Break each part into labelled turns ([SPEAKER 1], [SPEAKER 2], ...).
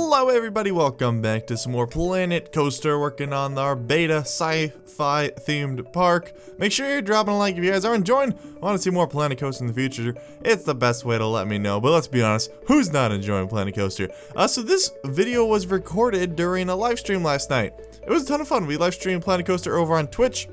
[SPEAKER 1] Hello everybody, welcome back to some more Planet Coaster, working on our beta sci-fi themed park. Make sure you're dropping a like if you guys are enjoying. Want to see more Planet Coaster in the future? It's the best way to let me know, but let's be honest, who's not enjoying Planet Coaster? So this video was recorded during a live stream last night. It was a ton of fun. We live streamed Planet Coaster over on Twitch,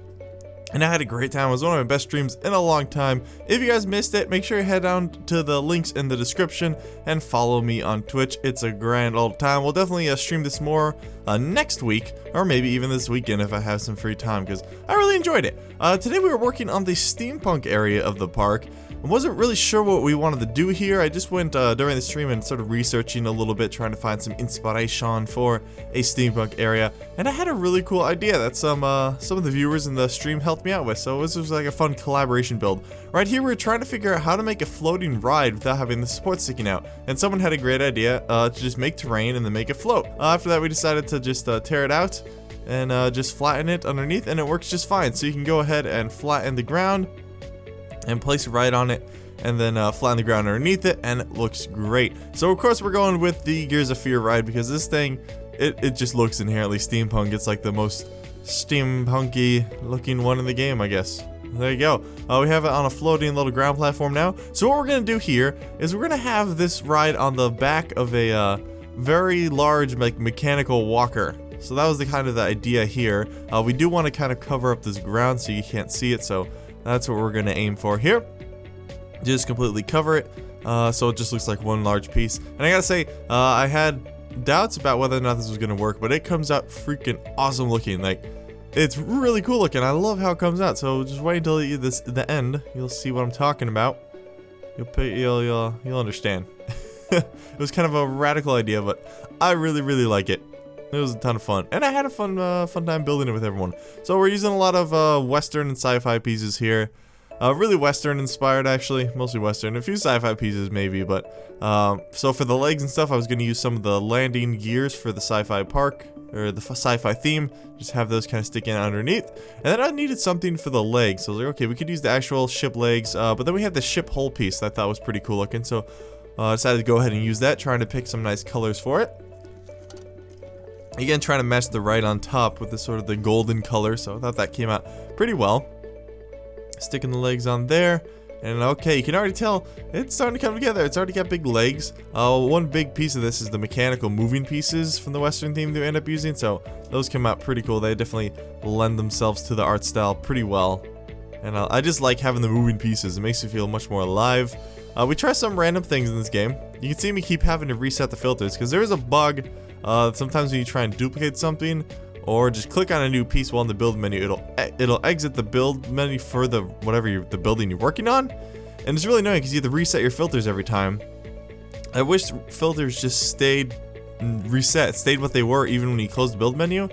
[SPEAKER 1] and I had a great time. It was one of my best streams in a long time. If you guys missed it, make sure you head down to the links in the description and follow me on Twitch. It's a grand old time. We'll definitely stream this more next week, or maybe even this weekend if I have some free time, because I really enjoyed it. Today we were working on the Steampunk area of the park. I wasn't really sure what we wanted to do here. I just went during the stream and started researching a little bit, trying to find some inspiration for a steampunk area, and I had a really cool idea that some of the viewers in the stream helped me out with. So this was like a fun collaboration build. Right here, we were trying to figure out how to make a floating ride without having the support sticking out, and someone had a great idea to just make terrain and then make it float. After that, we decided to just tear it out and just flatten it underneath, and it works just fine. So you can go ahead and flatten the ground and place a ride on it, and then flatten the ground underneath it, and it looks great. So of course we're going with the Gears of Fear ride, because this thing, it just looks inherently steampunk. It's like the most steampunky looking one in the game, I guess. There you go. We have it on a floating little ground platform now. So what we're gonna do here is we're gonna have this ride on the back of a very large mechanical walker. So that was the kind of the idea here. We do want to kind of cover up this ground so you can't see it, so that's what we're going to aim for here. Just completely cover it, so it just looks like one large piece. And I gotta say, I had doubts about whether or not this was going to work, but it comes out freaking awesome looking. Like, it's really cool looking. I love how it comes out. So just wait until the end. You'll see what I'm talking about. You'll understand. It was kind of a radical idea, but I really like it. It was a ton of fun, and I had a fun time building it with everyone. So we're using a lot of Western and sci-fi pieces here. Really Western inspired, actually, mostly Western. A few sci-fi pieces maybe, but so for the legs and stuff, I was going to use some of the landing gears for the sci-fi park, or the sci-fi theme. Just have those kind of sticking out underneath. And then I needed something for the legs. So I was like, okay, we could use the actual ship legs, but then we had the ship hull piece that I thought was pretty cool looking. So I decided to go ahead and use that, trying to pick some nice colors for it. Again, trying to match the right on top with this sort of the golden color, so I thought that came out pretty well. Sticking the legs on there, and okay, you can already tell it's starting to come together. It's already got big legs. One big piece of this is the mechanical moving pieces from the Western theme that we end up using, so those come out pretty cool. They definitely lend themselves to the art style pretty well, and I just like having the moving pieces. It makes you feel much more alive. We try some random things in this game. You can see me keep having to reset the filters, because there is a bug. Sometimes when you try and duplicate something, or just click on a new piece while in the build menu, it'll exit the build menu for the building you're working on, and it's really annoying because you have to reset your filters every time. I wish filters just stayed what they were even when you close the build menu.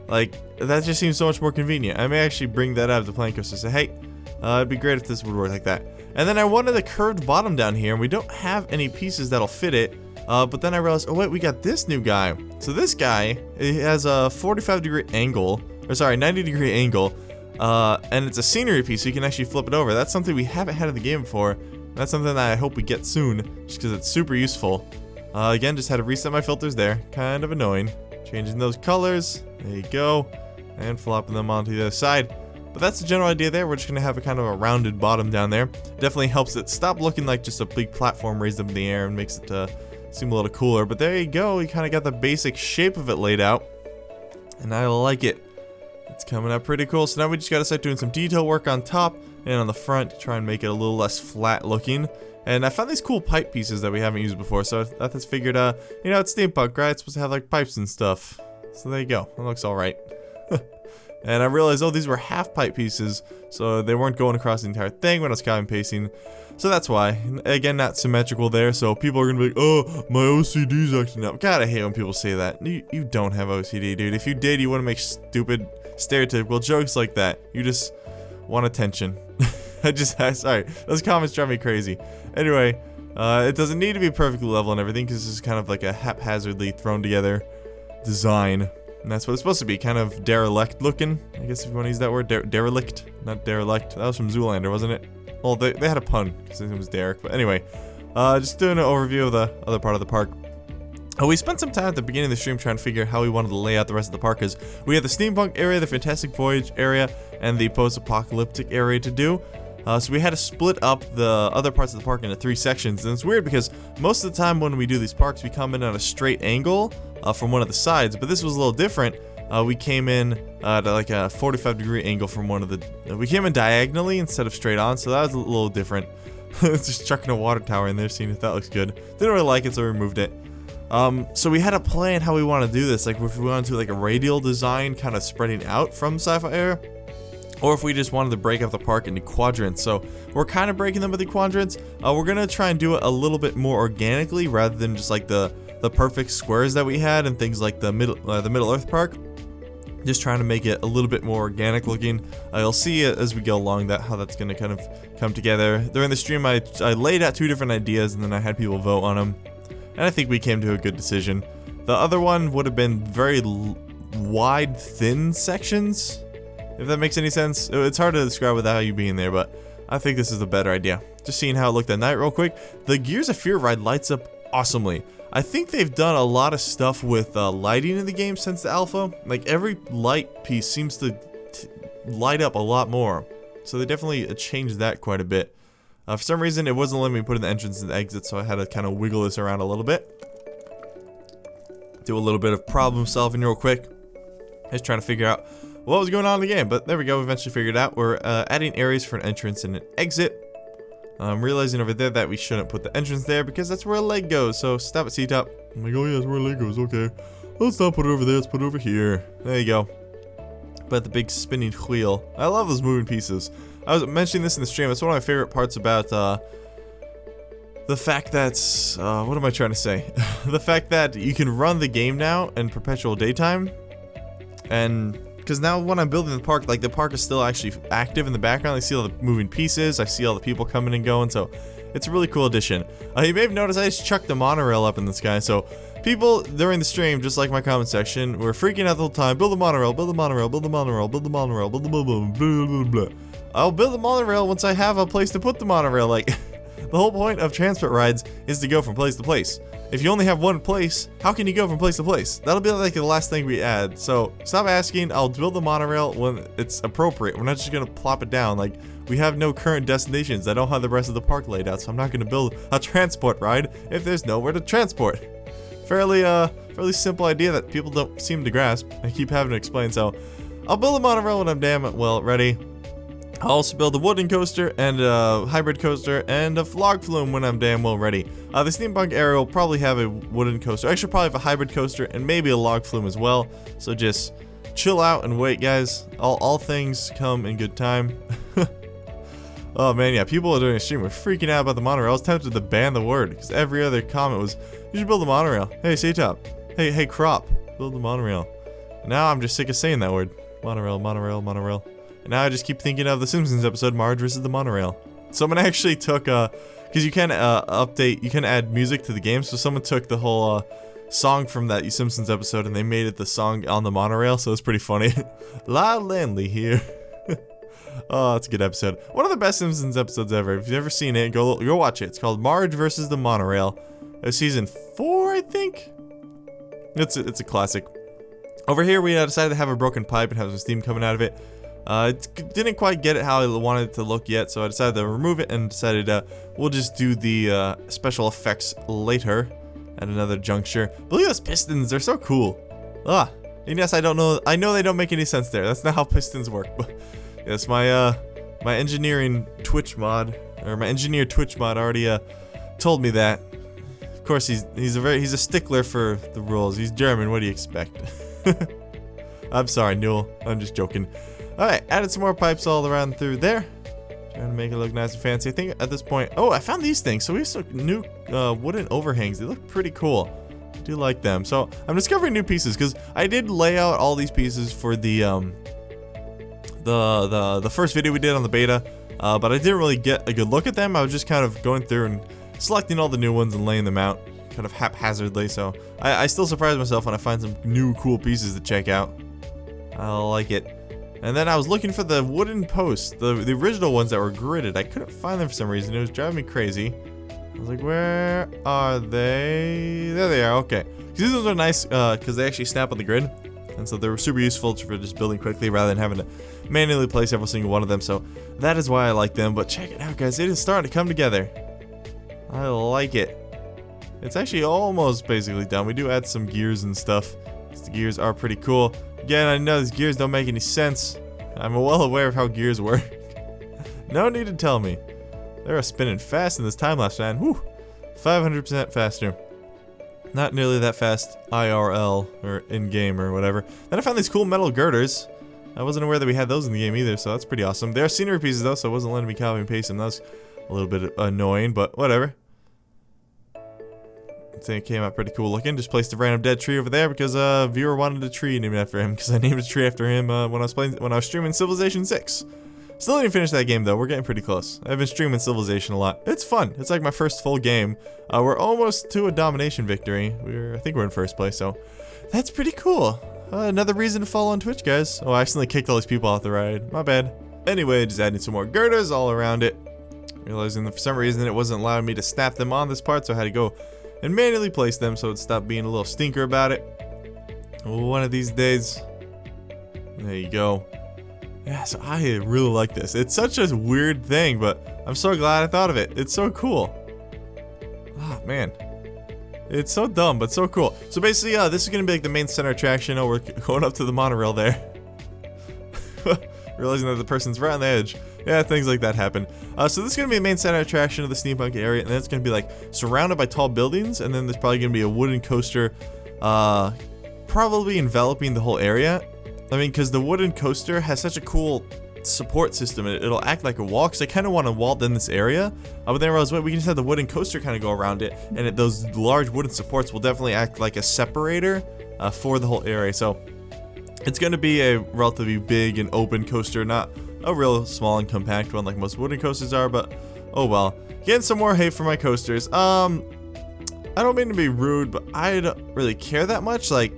[SPEAKER 1] Like, that just seems so much more convenient. I may actually bring that out to Planet Coaster and say, hey, it'd be great if this would work like that. And then I wanted a curved bottom down here, and we don't have any pieces that'll fit it. But then I realized, oh wait, we got this new guy. So this guy, it has a 45-degree angle, or sorry, 90-degree angle, and it's a scenery piece, so you can actually flip it over. That's something we haven't had in the game before. That's something that I hope we get soon, just because it's super useful. Again, just had to reset my filters there. Kind of annoying. Changing those colors. There you go. And flopping them onto the other side. But that's the general idea there. We're just going to have a kind of a rounded bottom down there. Definitely helps it stop looking like just a big platform raised up in the air, and makes it seem a little cooler. But there you go, you kind of got the basic shape of it laid out, and I like it. It's coming out pretty cool. So now we just gotta start doing some detail work on top and on the front to try and make it a little less flat looking. And I found these cool pipe pieces that we haven't used before, so I thought this figured, you know, it's steampunk, right? It's supposed to have like pipes and stuff. So there you go, it looks alright. And I realized, oh, these were half pipe pieces, so they weren't going across the entire thing when I was copy and pasting. So that's why. Again, not symmetrical there, so people are gonna be like, oh, my OCD's acting up. God, I hate when people say that. You don't have OCD, dude. If you did, you wouldn't make stupid, stereotypical jokes like that. You just want attention. Sorry, those comments drive me crazy. Anyway, it doesn't need to be perfectly level and everything, because this is kind of like a haphazardly thrown together design. And that's what it's supposed to be, kind of derelict looking, I guess if you want to use that word. Derelict, not derelict. That was from Zoolander, wasn't it? Well, they had a pun, because his name was Derek. But anyway, just doing an overview of the other part of the park. We spent some time at the beginning of the stream trying to figure out how we wanted to lay out the rest of the park, because we had the Steampunk area, the Fantastic Voyage area, and the post-apocalyptic area to do. So we had to split up the other parts of the park into 3 sections, and it's weird because most of the time when we do these parks, we come in on a straight angle from one of the sides, but this was a little different. We came in at like a 45-degree angle from one of the... we came in diagonally instead of straight on, so that was a little different. It's just chucking a water tower in there, seeing if that looks good. Didn't really like it, so we removed it. So we had a plan how we want to do this, like if we wanted to like a radial design kind of spreading out from sci-fi area, or if we just wanted to break up the park into quadrants. So we're kind of breaking them into quadrants. We're gonna try and do it a little bit more organically rather than just like the perfect squares that we had and things like the Middle Earth Park. Just trying to make it a little bit more organic looking. You'll see it as we go along how that's gonna kind of come together. During the stream, I laid out 2 different ideas and then I had people vote on them. And I think we came to a good decision. The other one would have been very wide, thin sections, if that makes any sense. It's hard to describe without you being there, but I think this is the better idea. Just seeing how it looked at night real quick. The Gears of Fear ride lights up awesomely. I think they've done a lot of stuff with lighting in the game since the alpha. Like every light piece seems to light up a lot more. So they definitely changed that quite a bit. For some reason, it wasn't letting me put in the entrance and the exit, so I had to kind of wiggle this around a little bit. Do a little bit of problem solving real quick. Just trying to figure out what was going on in the game, but there we go, we eventually figured it out. We're adding areas for an entrance and an exit. I'm realizing over there that we shouldn't put the entrance there because that's where a leg goes, so stop at C-top. I'm like, oh yeah, that's where a leg goes, okay. Let's not put it over there, let's put it over here. There you go. But the big spinning wheel. I love those moving pieces. I was mentioning this in the stream, it's one of my favorite parts about the fact that, what am I trying to say? The fact that you can run the game now in perpetual daytime. And because now when I'm building the park, like the park is still actually active in the background. I see all the moving pieces, I see all the people coming and going, so it's a really cool addition. You may have noticed I just chucked the monorail up in the sky, so people during the stream, just like my comment section, were freaking out the whole time. Build the monorail, build the monorail, build the monorail, build the monorail, build the blah blah blah blah blah. I'll build the monorail once I have a place to put the monorail. Like, the whole point of transport rides is to go from place to place. If you only have one place, how can you go from place to place? That'll be like the last thing we add. So stop asking, I'll build the monorail when it's appropriate. We're not just gonna plop it down. Like, we have no current destinations. I don't have the rest of the park laid out, so I'm not gonna build a transport ride if there's nowhere to transport. Fairly simple idea that people don't seem to grasp. I keep having to explain, so I'll build a monorail when I'm damn well ready. I'll also build a wooden coaster and a hybrid coaster and a log flume when I'm damn well ready. The Steampunk area will probably have a wooden coaster. I should probably have a hybrid coaster and maybe a log flume as well. So just chill out and wait, guys. All things come in good time. Oh man, yeah, people during the stream were freaking out about the monorail. I was tempted to ban the word because every other comment was, you should build a monorail. Hey, C-top. Hey, crop. Build the monorail. Now I'm just sick of saying that word. Monorail, monorail, monorail. And now I just keep thinking of the Simpsons episode, Marge versus the Monorail. Someone actually took, because you can update, you can add music to the game, so someone took the whole song from that Simpsons episode and they made it the song on the monorail, so it's pretty funny. Loud Landly here. Oh, it's a good episode. One of the best Simpsons episodes ever. If you've never seen it, go watch it. It's called Marge versus the Monorail. It's season 4, I think? It's a classic. Over here, we decided to have a broken pipe and have some steam coming out of it. It didn't quite get it how I wanted it to look yet, so I decided to remove it and decided we'll just do the special effects later at another juncture. But look at those pistons, they're so cool. And yes, I know they don't make any sense there. That's not how pistons work. But yes, my engineering Twitch mod, or my engineer Twitch mod already told me that. Of course, he's a stickler for the rules. He's German. What do you expect? I'm sorry, Newell. I'm just joking. Alright, added some more pipes all around through there. Trying to make it look nice and fancy. I think at this point... Oh, I found these things. So we have some new wooden overhangs. They look pretty cool. I do like them. So I'm discovering new pieces because I did lay out all these pieces for the first video we did on the beta. But I didn't really get a good look at them. I was just kind of going through and selecting all the new ones and laying them out kind of haphazardly. So I still surprise myself when I find some new cool pieces to check out. I like it. And then I was looking for the wooden posts, the original ones that were gridded. I couldn't find them for some reason. It was driving me crazy. I was like, where are they? There they are. Okay. These ones are nice because they actually snap on the grid. And so they're super useful for just building quickly rather than having to manually place every single one of them. So that is why I like them. But check it out, guys. It is starting to come together. I like it. It's actually almost basically done. We do add some gears and stuff. The gears are pretty cool. Again, I know these gears don't make any sense. I'm well aware of how gears work. No need to tell me. They're spinning fast in this time-lapse, man. Whew. 500% faster. Not nearly that fast IRL, or in-game, or whatever. Then I found these cool metal girders. I wasn't aware that we had those in the game either, so that's pretty awesome. They're scenery pieces, though, so it wasn't letting me copy and paste them. That was a little bit annoying, but whatever. I think it came out pretty cool looking. Just placed a random dead tree over there because a viewer wanted a tree named after him, because I named a tree after him when I was streaming Civilization 6. Still didn't finish that game though. We're getting pretty close. I've been streaming Civilization a lot. It's fun. It's like my first full game. We're almost to a domination victory. I think we're in first place, so that's pretty cool. Another reason to follow on Twitch, guys. Oh, I accidentally kicked all these people off the ride. My bad. Anyway, just adding some more girders all around it. Realizing that for some reason it wasn't allowing me to snap them on this part, so I had to go and manually place them so it stopped being a little stinker about it. One of these days. There you go. Yeah, so I really like this. It's such a weird thing, but I'm so glad I thought of it. It's so cool. Oh, man. It's so dumb, but so cool. So basically, this is going to be like the main center attraction. Oh, we're going up to the monorail there. Realizing that the person's right on the edge. Yeah, things like that happen. So this is going to be the main center attraction of the steampunk area, and then it's going to be like surrounded by tall buildings, and then there's probably going to be a wooden coaster probably enveloping the whole area. I mean, because the wooden coaster has such a cool support system, it'll act like a wall, because I kind of want to wall in this area. But then I realized, wait, we can just have the wooden coaster kind of go around it, and those large wooden supports will definitely act like a separator for the whole area. So it's going to be a relatively big and open coaster, not a real small and compact one like most wooden coasters are, but oh well. Getting some more hate for my coasters. I don't mean to be rude, but I don't really care that much. Like,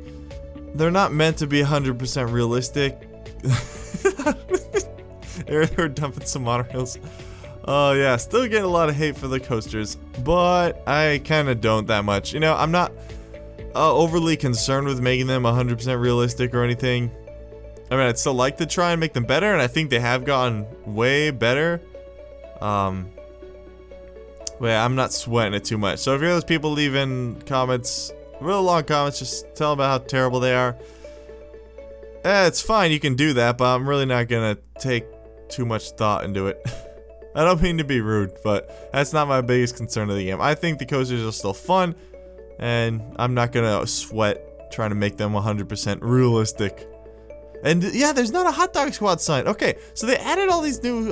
[SPEAKER 1] they're not meant to be 100% realistic. They're dumping some monorails. Oh yeah, still getting a lot of hate for the coasters, but I kind of don't that much. You know, I'm not overly concerned with making them 100% realistic or anything. I mean, I'd still like to try and make them better, and I think they have gotten way better. But yeah, I'm not sweating it too much. So if you're those people leaving comments, real long comments, just tell them about how terrible they are. It's fine, you can do that, but I'm really not gonna take too much thought into it. I don't mean to be rude, but that's not my biggest concern of the game. I think the coasters are still fun, and I'm not gonna sweat trying to make them 100% realistic. And yeah, there's not a hot dog squad sign. Okay, so they added all these new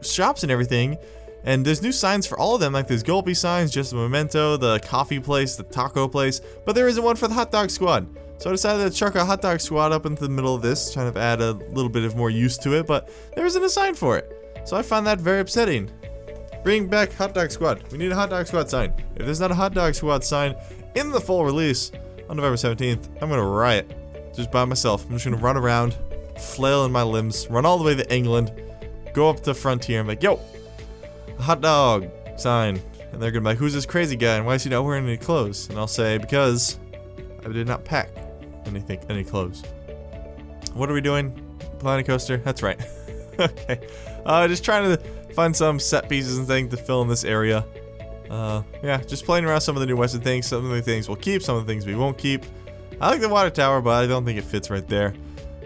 [SPEAKER 1] shops and everything, and there's new signs for all of them. Like there's Gulpy signs, Just a Memento, the coffee place, the taco place, but there isn't one for the hot dog squad. So I decided to chuck a hot dog squad up into the middle of this, trying to add a little bit of more use to it, but there isn't a sign for it. So I found that very upsetting. Bring back hot dog squad. We need a hot dog squad sign. If there's not a hot dog squad sign in the full release on November 17th, I'm gonna riot. Just by myself. I'm just gonna run around, flail in my limbs, run all the way to England, go up to the frontier and be like, yo, a hot dog sign. And they're gonna be like, who's this crazy guy and why is he not wearing any clothes? And I'll say, because I did not pack any clothes. What are we doing? Planet Coaster? That's right. Okay. Just trying to find some set pieces and things to fill in this area. Yeah, just playing around some of the new Western things. Some of the things we'll keep, some of the things we won't keep. I like the water tower, but I don't think it fits right there.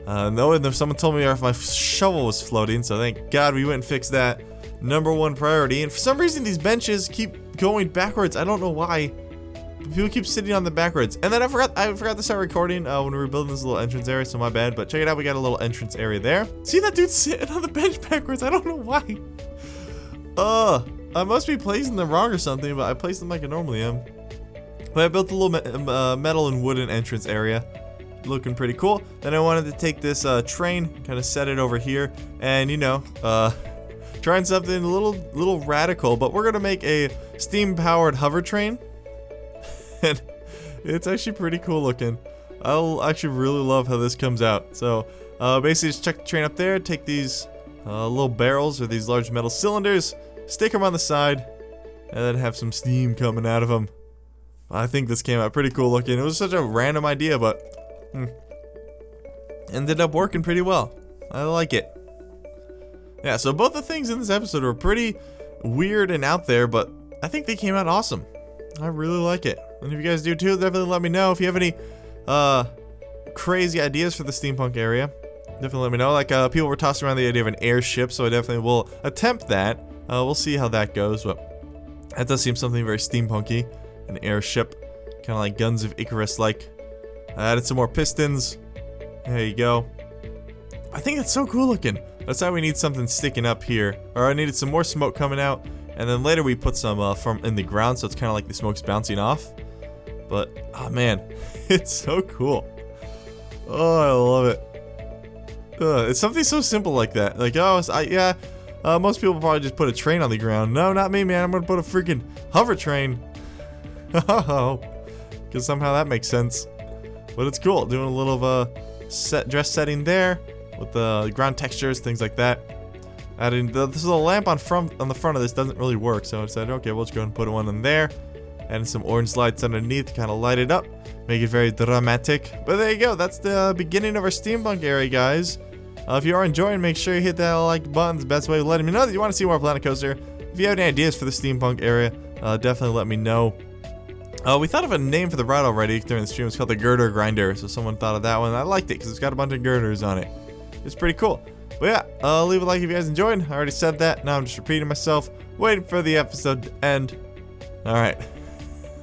[SPEAKER 1] No, and if someone told me if my shovel was floating, so thank God we went and fixed that. #1 priority. And for some reason, these benches keep going backwards. I don't know why. People keep sitting on them backwards. And then I forgot to start recording when we were building this little entrance area, so my bad. But check it out, we got a little entrance area there. See that dude sitting on the bench backwards? I don't know why. I must be placing them wrong or something, but I placed them like I normally am. But I built a little metal and wooden entrance area. Looking pretty cool. Then I wanted to take this train, kind of set it over here, and you know, trying something a little radical, but we're gonna make a steam-powered hover train. And it's actually pretty cool looking. I'll actually really love how this comes out. So basically just check the train up there, take these little barrels or these large metal cylinders, stick them on the side, and then have some steam coming out of them. I think this came out pretty cool looking. It was such a random idea, but ended up working pretty well. I like it. Yeah, so both the things in this episode were pretty weird and out there, but I think they came out awesome. I really like it. And if you guys do too, definitely let me know. If you have any crazy ideas for the steampunk area, definitely let me know. Like, people were tossing around the idea of an airship, so I definitely will attempt that. We'll see how that goes, but that does seem something very steampunky. An airship, kind of like Guns of Icarus-like. I added some more pistons. There you go. I think that's so cool looking. That's why we need something sticking up here. Or I needed some more smoke coming out. And then later we put some from in the ground, so it's kind of like the smoke's bouncing off. But, oh man, it's so cool. Oh, I love it. It's something so simple like that. Like, oh, yeah, most people probably just put a train on the ground. No, not me, man. I'm gonna put a freaking hover train. Oh, because somehow that makes sense. But it's cool. Doing a little dress setting there with the ground textures, things like that. Adding this is a lamp on the front of this doesn't really work, so I said, okay, we'll just go and put one in there. And some orange lights underneath to kind of light it up, make it very dramatic. But there you go. That's the beginning of our steampunk area, guys. If you are enjoying, make sure you hit that like button. It's the best way of letting me know that you want to see more Planet Coaster. If you have any ideas for the steampunk area, definitely let me know. We thought of a name for the ride already during the stream. It's called the Girder Grinder. So someone thought of that one. I liked it because it's got a bunch of girders on it. It's pretty cool. But yeah, leave a like if you guys enjoyed. I already said that. Now I'm just repeating myself, waiting for the episode to end. Alright.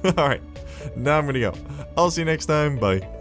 [SPEAKER 1] Alright. Now I'm gonna go. I'll see you next time. Bye.